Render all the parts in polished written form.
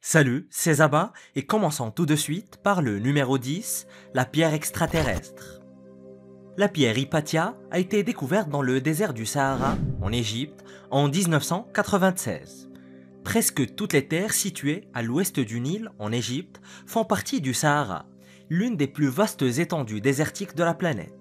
Salut, c'est Zaba et commençons tout de suite par le numéro 10, la pierre extraterrestre. La pierre Hypatia a été découverte dans le désert du Sahara, en Égypte, en 1996. Presque toutes les terres situées à l'ouest du Nil, en Égypte, font partie du Sahara, l'une des plus vastes étendues désertiques de la planète.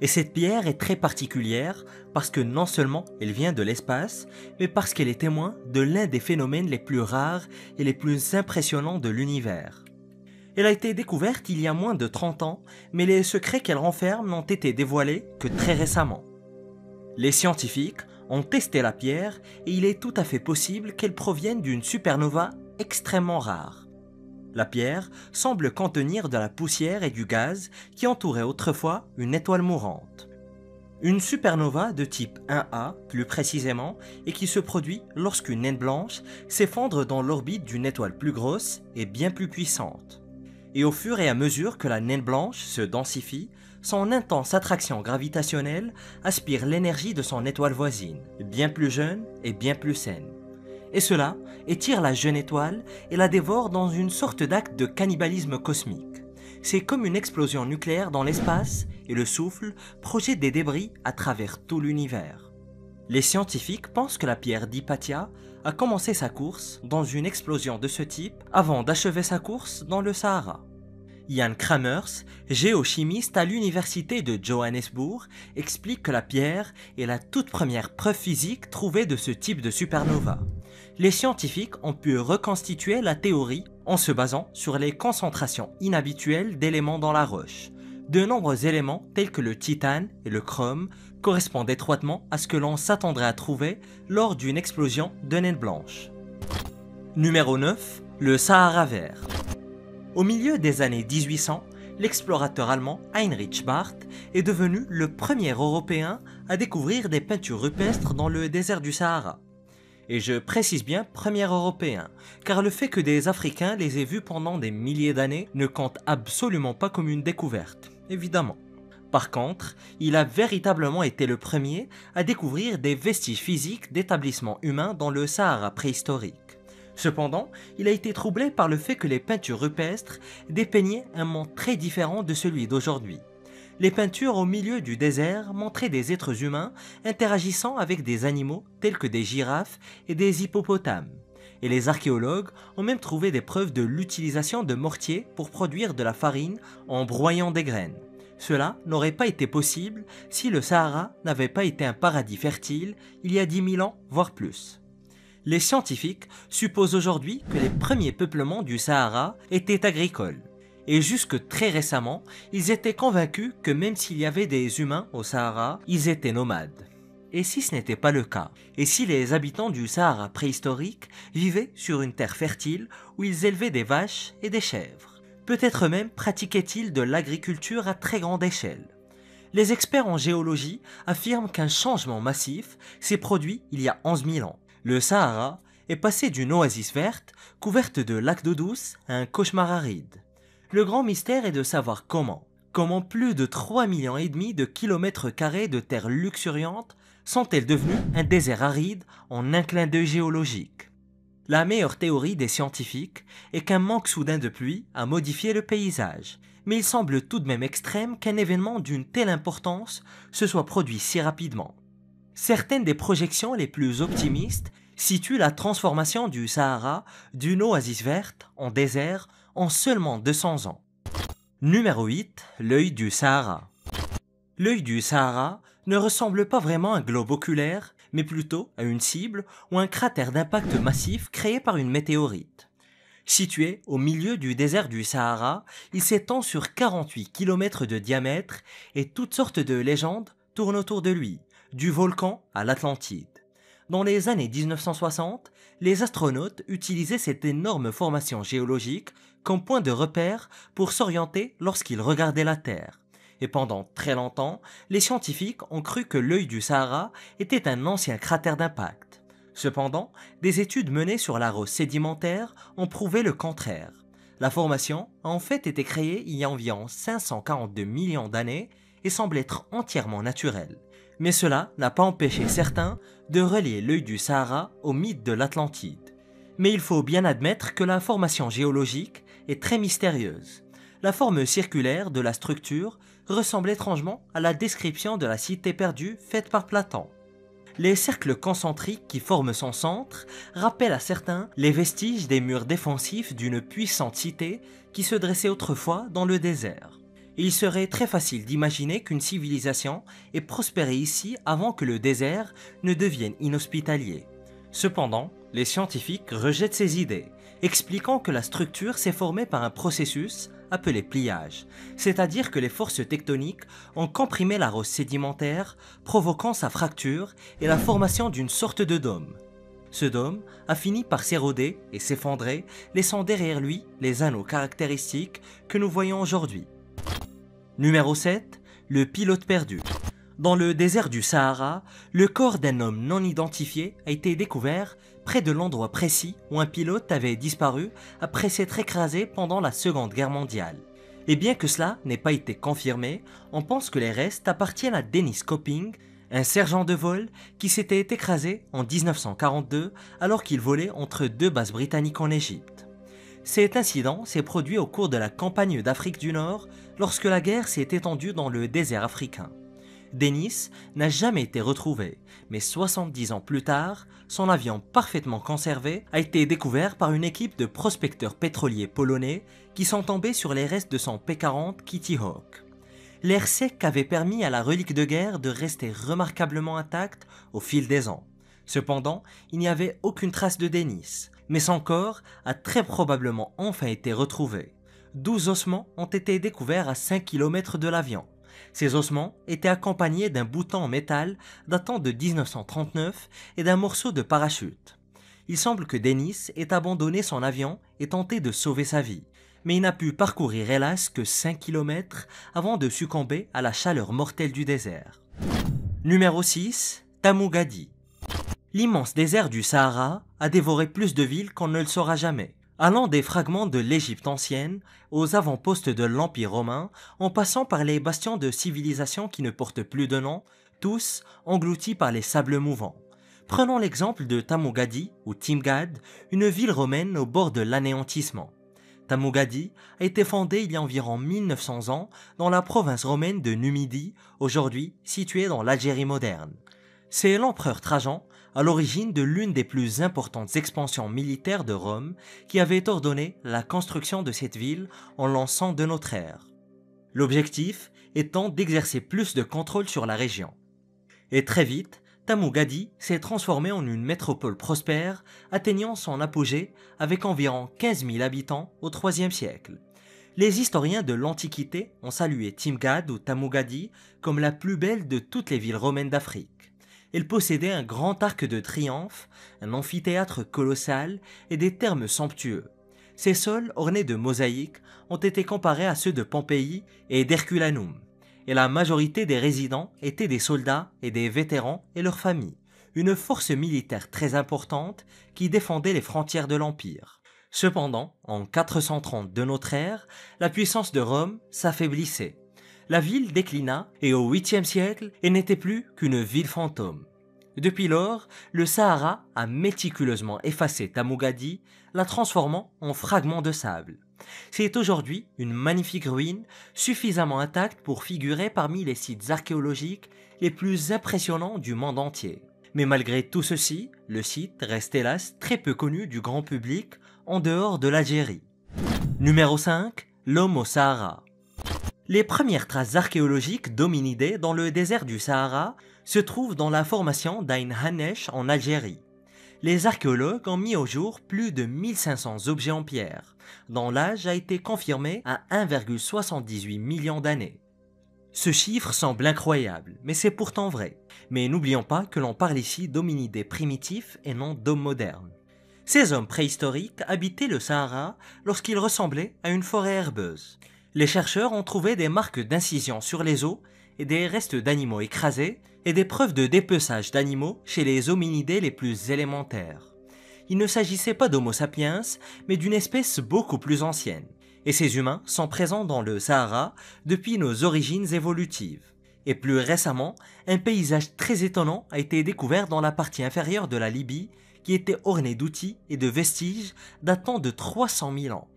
Et cette pierre est très particulière parce que non seulement elle vient de l'espace, mais parce qu'elle est témoin de l'un des phénomènes les plus rares et les plus impressionnants de l'univers. Elle a été découverte il y a moins de 30 ans, mais les secrets qu'elle renferme n'ont été dévoilés que très récemment. Les scientifiques ont testé la pierre et il est tout à fait possible qu'elle provienne d'une supernova extrêmement rare. La pierre semble contenir de la poussière et du gaz qui entouraient autrefois une étoile mourante. Une supernova de type 1A, plus précisément, et qui se produit lorsqu'une naine blanche s'effondre dans l'orbite d'une étoile plus grosse et bien plus puissante. Et au fur et à mesure que la naine blanche se densifie, son intense attraction gravitationnelle aspire l'énergie de son étoile voisine, bien plus jeune et bien plus saine. Et cela étire la jeune étoile et la dévore dans une sorte d'acte de cannibalisme cosmique. C'est comme une explosion nucléaire dans l'espace et le souffle projette des débris à travers tout l'univers. Les scientifiques pensent que la pierre d'Hypatia a commencé sa course dans une explosion de ce type avant d'achever sa course dans le Sahara. Jan Kramers, géochimiste à l'université de Johannesburg, explique que la pierre est la toute première preuve physique trouvée de ce type de supernova. Les scientifiques ont pu reconstituer la théorie en se basant sur les concentrations inhabituelles d'éléments dans la roche. De nombreux éléments tels que le titane et le chrome correspondent étroitement à ce que l'on s'attendrait à trouver lors d'une explosion de naine blanche. Numéro 9, le Sahara vert. Au milieu des années 1800, l'explorateur allemand Heinrich Barth est devenu le premier Européen à découvrir des peintures rupestres dans le désert du Sahara. Et je précise bien premier Européen, car le fait que des Africains les aient vus pendant des milliers d'années ne compte absolument pas comme une découverte, évidemment. Par contre, il a véritablement été le premier à découvrir des vestiges physiques d'établissements humains dans le Sahara préhistorique. Cependant, il a été troublé par le fait que les peintures rupestres dépeignaient un monde très différent de celui d'aujourd'hui. Les peintures au milieu du désert montraient des êtres humains interagissant avec des animaux tels que des girafes et des hippopotames. Et les archéologues ont même trouvé des preuves de l'utilisation de mortiers pour produire de la farine en broyant des graines. Cela n'aurait pas été possible si le Sahara n'avait pas été un paradis fertile il y a 10 000 ans, voire plus. Les scientifiques supposent aujourd'hui que les premiers peuplements du Sahara étaient agricoles. Et jusque très récemment, ils étaient convaincus que même s'il y avait des humains au Sahara, ils étaient nomades. Et si ce n'était pas le cas? Et si les habitants du Sahara préhistorique vivaient sur une terre fertile où ils élevaient des vaches et des chèvres? Peut-être même pratiquaient-ils de l'agriculture à très grande échelle. Les experts en géologie affirment qu'un changement massif s'est produit il y a 11 000 ans. Le Sahara est passé d'une oasis verte, couverte de lacs d'eau douce, à un cauchemar aride. Le grand mystère est de savoir comment. Comment plus de 3,5 millions de kilomètres carrés de terre luxuriante sont-elles devenues un désert aride en un clin d'œil géologique? La meilleure théorie des scientifiques est qu'un manque soudain de pluie a modifié le paysage. Mais il semble tout de même extrême qu'un événement d'une telle importance se soit produit si rapidement. Certaines des projections les plus optimistes situent la transformation du Sahara d'une oasis verte en désert en seulement 200 ans. Numéro 8, l'œil du Sahara. L'œil du Sahara ne ressemble pas vraiment à un globe oculaire, mais plutôt à une cible ou un cratère d'impact massif créé par une météorite. Situé au milieu du désert du Sahara, il s'étend sur 48 km de diamètre et toutes sortes de légendes tournent autour de lui, du volcan à l'Atlantide. Dans les années 1960, les astronautes utilisaient cette énorme formation géologique comme point de repère pour s'orienter lorsqu'ils regardaient la Terre. Et pendant très longtemps, les scientifiques ont cru que l'œil du Sahara était un ancien cratère d'impact. Cependant, des études menées sur la roche sédimentaire ont prouvé le contraire. La formation a en fait été créée il y a environ 542 millions d'années et semble être entièrement naturelle. Mais cela n'a pas empêché certains de relier l'œil du Sahara au mythe de l'Atlantide. Mais il faut bien admettre que la formation géologique est très mystérieuse. La forme circulaire de la structure ressemble étrangement à la description de la cité perdue faite par Platon. Les cercles concentriques qui forment son centre rappellent à certains les vestiges des murs défensifs d'une puissante cité qui se dressait autrefois dans le désert. Il serait très facile d'imaginer qu'une civilisation ait prospéré ici avant que le désert ne devienne inhospitalier. Cependant, les scientifiques rejettent ces idées, expliquant que la structure s'est formée par un processus appelé pliage, c'est-à-dire que les forces tectoniques ont comprimé la roche sédimentaire, provoquant sa fracture et la formation d'une sorte de dôme. Ce dôme a fini par s'éroder et s'effondrer, laissant derrière lui les anneaux caractéristiques que nous voyons aujourd'hui. Numéro 7. Le pilote perdu. Dans le désert du Sahara, le corps d'un homme non identifié a été découvert près de l'endroit précis où un pilote avait disparu après s'être écrasé pendant la Seconde Guerre mondiale. Et bien que cela n'ait pas été confirmé, on pense que les restes appartiennent à Dennis Copping, un sergent de vol qui s'était écrasé en 1942 alors qu'il volait entre deux bases britanniques en Égypte. Cet incident s'est produit au cours de la campagne d'Afrique du Nord lorsque la guerre s'est étendue dans le désert africain. Dennis n'a jamais été retrouvé, mais 70 ans plus tard, son avion parfaitement conservé a été découvert par une équipe de prospecteurs pétroliers polonais qui sont tombés sur les restes de son P-40 Kitty Hawk. L'air sec avait permis à la relique de guerre de rester remarquablement intacte au fil des ans. Cependant, il n'y avait aucune trace de Dennis, mais son corps a très probablement enfin été retrouvé. 12 ossements ont été découverts à 5 km de l'avion. Ces ossements étaient accompagnés d'un bouton en métal datant de 1939 et d'un morceau de parachute. Il semble que Dennis ait abandonné son avion et tenté de sauver sa vie, mais il n'a pu parcourir hélas que 5 km avant de succomber à la chaleur mortelle du désert. Numéro 6. Tamougadi. L'immense désert du Sahara a dévoré plus de villes qu'on ne le saura jamais. Allant des fragments de l'Égypte ancienne aux avant-postes de l'Empire romain, en passant par les bastions de civilisation qui ne portent plus de nom, tous engloutis par les sables mouvants. Prenons l'exemple de Tamougadi ou Timgad, une ville romaine au bord de l'anéantissement. Tamougadi a été fondée il y a environ 1900 ans dans la province romaine de Numidie, aujourd'hui située dans l'Algérie moderne. C'est l'empereur Trajan, à l'origine de l'une des plus importantes expansions militaires de Rome, qui avait ordonné la construction de cette ville en l'an 100 de notre ère. L'objectif étant d'exercer plus de contrôle sur la région. Et très vite, Tamougadi s'est transformé en une métropole prospère, atteignant son apogée avec environ 15 000 habitants au IIIe siècle. Les historiens de l'Antiquité ont salué Timgad ou Tamougadi comme la plus belle de toutes les villes romaines d'Afrique. Elle possédait un grand arc de triomphe, un amphithéâtre colossal et des thermes somptueux. Ses sols ornés de mosaïques ont été comparés à ceux de Pompéi et d'Herculanum, et la majorité des résidents étaient des soldats et des vétérans et leurs familles, une force militaire très importante qui défendait les frontières de l'Empire. Cependant, en 430 de notre ère, la puissance de Rome s'affaiblissait. La ville déclina et au 8e siècle, elle n'était plus qu'une ville fantôme. Depuis lors, le Sahara a méticuleusement effacé Tamougadi, la transformant en fragments de sable. C'est aujourd'hui une magnifique ruine suffisamment intacte pour figurer parmi les sites archéologiques les plus impressionnants du monde entier. Mais malgré tout ceci, le site reste hélas très peu connu du grand public en dehors de l'Algérie. Numéro 5. L'homme au Sahara. Les premières traces archéologiques d'hominidés dans le désert du Sahara se trouvent dans la formation d'Ain Hanesh en Algérie. Les archéologues ont mis au jour plus de 1500 objets en pierre, dont l'âge a été confirmé à 1,78 million d'années. Ce chiffre semble incroyable, mais c'est pourtant vrai. Mais n'oublions pas que l'on parle ici d'hominidés primitifs et non d'hommes modernes. Ces hommes préhistoriques habitaient le Sahara lorsqu'ils ressemblaient à une forêt herbeuse. Les chercheurs ont trouvé des marques d'incision sur les os et des restes d'animaux écrasés et des preuves de dépeçage d'animaux chez les hominidés les plus élémentaires. Il ne s'agissait pas d'Homo sapiens, mais d'une espèce beaucoup plus ancienne. Et ces humains sont présents dans le Sahara depuis nos origines évolutives. Et plus récemment, un paysage très étonnant a été découvert dans la partie inférieure de la Libye qui était orné d'outils et de vestiges datant de 300 000 ans.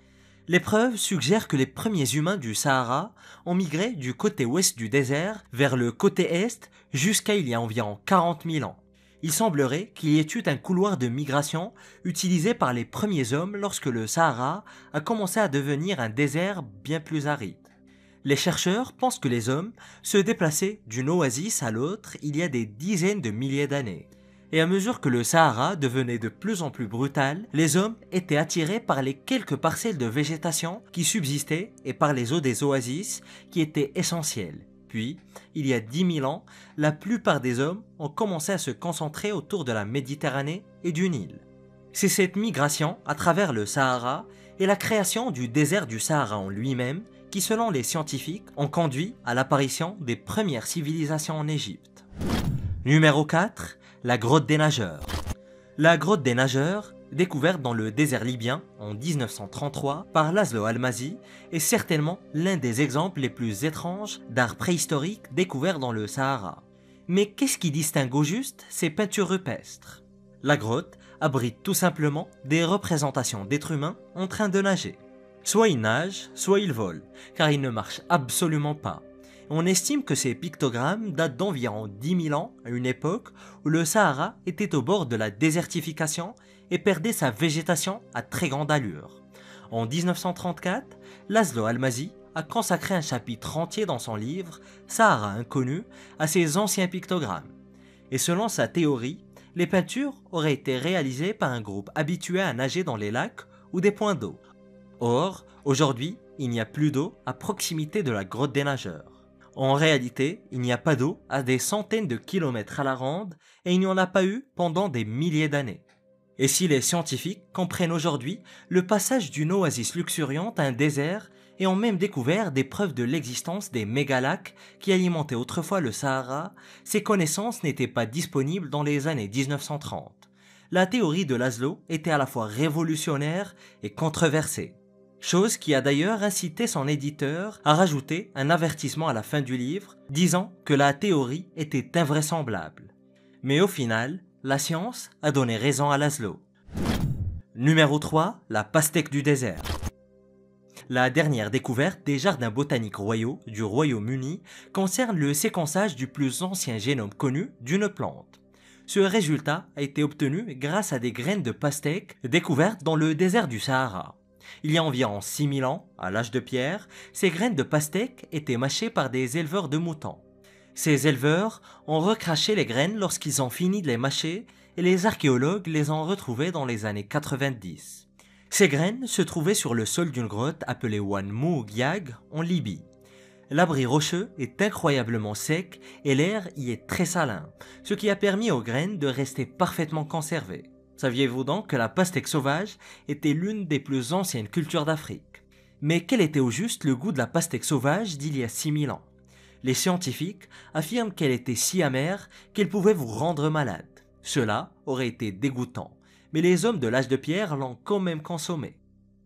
Les preuves suggèrent que les premiers humains du Sahara ont migré du côté ouest du désert vers le côté est jusqu'à il y a environ 40 000 ans. Il semblerait qu'il y ait eu un couloir de migration utilisé par les premiers hommes lorsque le Sahara a commencé à devenir un désert bien plus aride. Les chercheurs pensent que les hommes se déplaçaient d'une oasis à l'autre il y a des dizaines de milliers d'années. Et à mesure que le Sahara devenait de plus en plus brutal, les hommes étaient attirés par les quelques parcelles de végétation qui subsistaient et par les eaux des oasis qui étaient essentielles. Puis, il y a 10 000 ans, la plupart des hommes ont commencé à se concentrer autour de la Méditerranée et du Nil. C'est cette migration à travers le Sahara et la création du désert du Sahara en lui-même qui, selon les scientifiques, ont conduit à l'apparition des premières civilisations en Égypte. Numéro 4. La grotte des nageurs. La grotte des nageurs, découverte dans le désert libyen en 1933 par Laszlo Almasi, est certainement l'un des exemples les plus étranges d'art préhistorique découvert dans le Sahara. Mais qu'est-ce qui distingue au juste ces peintures rupestres? La grotte abrite tout simplement des représentations d'êtres humains en train de nager. Soit ils nagent, soit ils volent, car ils ne marchent absolument pas. On estime que ces pictogrammes datent d'environ 10 000 ans, à une époque où le Sahara était au bord de la désertification et perdait sa végétation à très grande allure. En 1934, Laszlo Almasi a consacré un chapitre entier dans son livre « Sahara inconnu » à ces anciens pictogrammes. Et selon sa théorie, les peintures auraient été réalisées par un groupe habitué à nager dans les lacs ou des points d'eau. Or, aujourd'hui, il n'y a plus d'eau à proximité de la grotte des nageurs. En réalité, il n'y a pas d'eau à des centaines de kilomètres à la ronde et il n'y en a pas eu pendant des milliers d'années. Et si les scientifiques comprennent aujourd'hui le passage d'une oasis luxuriante à un désert et ont même découvert des preuves de l'existence des mégalacs qui alimentaient autrefois le Sahara, ces connaissances n'étaient pas disponibles dans les années 1930. La théorie de Laszlo était à la fois révolutionnaire et controversée. Chose qui a d'ailleurs incité son éditeur à rajouter un avertissement à la fin du livre, disant que la théorie était invraisemblable. Mais au final, la science a donné raison à Laszlo. Numéro 3. La pastèque du désert. La dernière découverte des jardins botaniques royaux du Royaume-Uni concerne le séquençage du plus ancien génome connu d'une plante. Ce résultat a été obtenu grâce à des graines de pastèque découvertes dans le désert du Sahara. Il y a environ 6 000 ans, à l'âge de pierre, ces graines de pastèque étaient mâchées par des éleveurs de moutons. Ces éleveurs ont recraché les graines lorsqu'ils ont fini de les mâcher et les archéologues les ont retrouvées dans les années 90. Ces graines se trouvaient sur le sol d'une grotte appelée Wan Mugyag en Libye. L'abri rocheux est incroyablement sec et l'air y est très salin, ce qui a permis aux graines de rester parfaitement conservées. Saviez-vous donc que la pastèque sauvage était l'une des plus anciennes cultures d'Afrique? Mais quel était au juste le goût de la pastèque sauvage d'il y a 6 000 ans? Les scientifiques affirment qu'elle était si amère qu'elle pouvait vous rendre malade. Cela aurait été dégoûtant, mais les hommes de l'âge de pierre l'ont quand même consommée.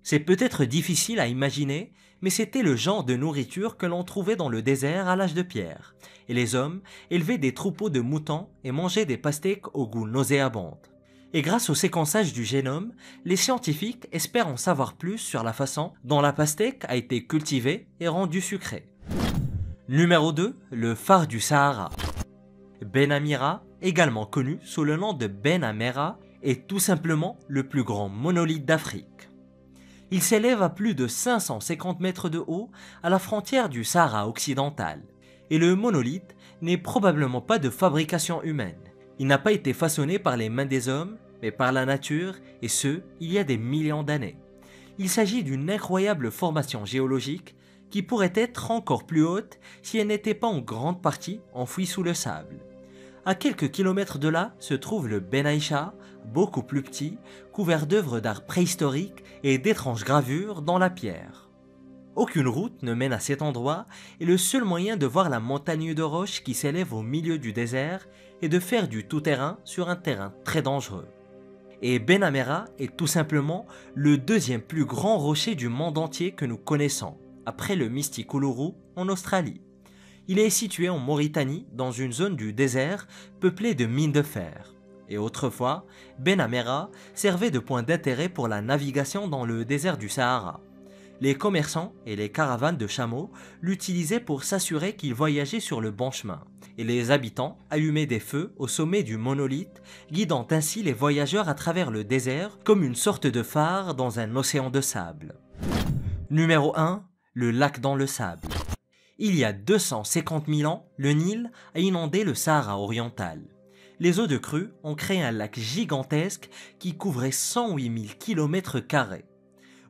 C'est peut-être difficile à imaginer, mais c'était le genre de nourriture que l'on trouvait dans le désert à l'âge de pierre, et les hommes élevaient des troupeaux de moutons et mangeaient des pastèques au goût nauséabond. Et grâce au séquençage du génome, les scientifiques espèrent en savoir plus sur la façon dont la pastèque a été cultivée et rendue sucrée. Numéro 2. Le phare du Sahara. Ben Amira, également connu sous le nom de Ben Amera, est tout simplement le plus grand monolithe d'Afrique. Il s'élève à plus de 550 mètres de haut à la frontière du Sahara occidental. Et le monolithe n'est probablement pas de fabrication humaine. Il n'a pas été façonné par les mains des hommes, mais par la nature, et ce, il y a des millions d'années. Il s'agit d'une incroyable formation géologique qui pourrait être encore plus haute si elle n'était pas en grande partie enfouie sous le sable. À quelques kilomètres de là se trouve le Ben Aïcha, beaucoup plus petit, couvert d'œuvres d'art préhistoriques et d'étranges gravures dans la pierre. Aucune route ne mène à cet endroit et le seul moyen de voir la montagne de roches qui s'élève au milieu du désert est de faire du tout-terrain sur un terrain très dangereux. Et Ben Amera est tout simplement le deuxième plus grand rocher du monde entier que nous connaissons, après le Mystic Uluru en Australie. Il est situé en Mauritanie, dans une zone du désert peuplée de mines de fer. Et autrefois, Ben Amera servait de point d'intérêt pour la navigation dans le désert du Sahara. Les commerçants et les caravanes de chameaux l'utilisaient pour s'assurer qu'ils voyageaient sur le bon chemin, et les habitants allumaient des feux au sommet du monolithe, guidant ainsi les voyageurs à travers le désert comme une sorte de phare dans un océan de sable. Numéro 1. Le lac dans le sable. Il y a 250 000 ans, le Nil a inondé le Sahara oriental. Les eaux de crue ont créé un lac gigantesque qui couvrait 108 000 km².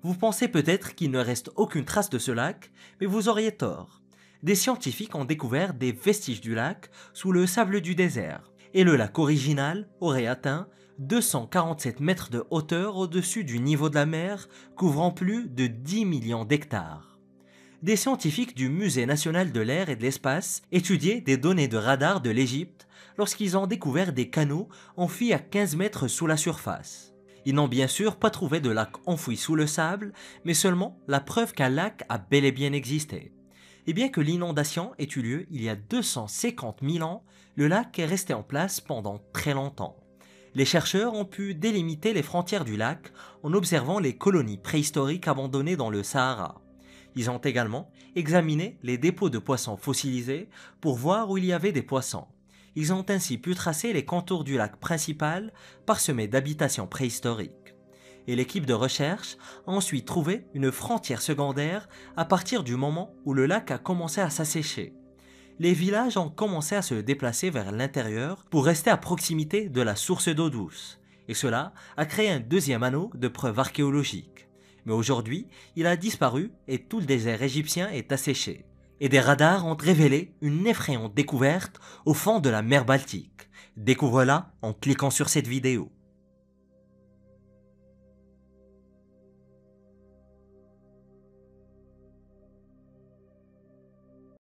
Vous pensez peut-être qu'il ne reste aucune trace de ce lac, mais vous auriez tort. Des scientifiques ont découvert des vestiges du lac sous le sable du désert, et le lac original aurait atteint 247 mètres de hauteur au-dessus du niveau de la mer, couvrant plus de 10 millions d'hectares. Des scientifiques du Musée national de l'air et de l'espace étudiaient des données de radar de l'Égypte lorsqu'ils ont découvert des canaux enfuis à 15 mètres sous la surface. Ils n'ont bien sûr pas trouvé de lac enfoui sous le sable, mais seulement la preuve qu'un lac a bel et bien existé. Et bien que l'inondation ait eu lieu il y a 250 000 ans, le lac est resté en place pendant très longtemps. Les chercheurs ont pu délimiter les frontières du lac en observant les colonies préhistoriques abandonnées dans le Sahara. Ils ont également examiné les dépôts de poissons fossilisés pour voir où il y avait des poissons. Ils ont ainsi pu tracer les contours du lac principal parsemé d'habitations préhistoriques. Et l'équipe de recherche a ensuite trouvé une frontière secondaire à partir du moment où le lac a commencé à s'assécher. Les villages ont commencé à se déplacer vers l'intérieur pour rester à proximité de la source d'eau douce. Et cela a créé un deuxième anneau de preuves archéologiques. Mais aujourd'hui, il a disparu et tout le désert égyptien est asséché. Et des radars ont révélé une effrayante découverte au fond de la mer Baltique. Découvre-la en cliquant sur cette vidéo.